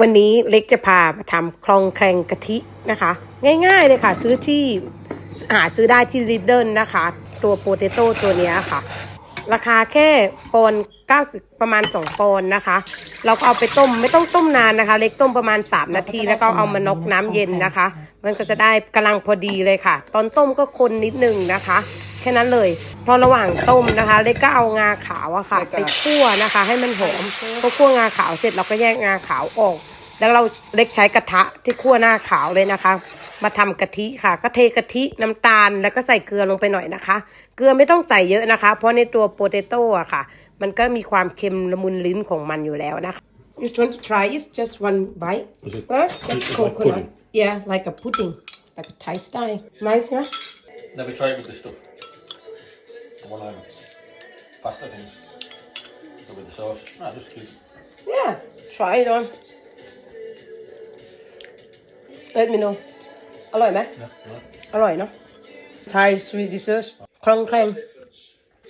วันนี้เล็กจะพามาทำคลองแครงกะทินะคะง่ายๆเลยค่ะซื้อได้ที่ Lidl นะคะตัวโปเตโต้ตัวนี้ค่ะราคาแค่ปอนด์90ประมาณ2ปอนด์นะคะเราก็เอาไปต้มไม่ต้องต้มนานนะคะเล็กต้มประมาณ3นาทีแล้วก็เอามานอกน้ำเย็นนะคะมันก็จะได้กำลังพอดีเลยค่ะตอนต้มก็คนนิดนึงนะคะแค่นั้นเลยพอระหว่างต้มนะคะเล็กก็เอางาขาวอะค่ะไปคั่วนะคะให้มันหอมพอคั่วงาขาวเสร็จเราก็แยกงาขาวออกแล้วเราเล็กใช้กระทะที่คั่วหน้าขาวเลยนะคะมาทำกะทิค่ะก็เทกะทิน้ำตาลแล้วก็ใส่เกลือลงไปหน่อยนะคะเกลือไม่ต้องใส่เยอะนะคะเพราะในตัวโปเตโต้อะค่ะมันก็มีความเค็มละมุนลิ้นของมันอยู่แล้วนะคะ You want to try it just one bite? Just coconut. Yeah, like a pudding, like a Thai style. Nice, yeah? Never tried with this stuff. The one I'm pasta things. But with the sauce. Just keep. Yeah, try it on. Let me know. อร่อยไหม No. อร่อยเนาะ Thai sweet desserts คล่องแคล่ง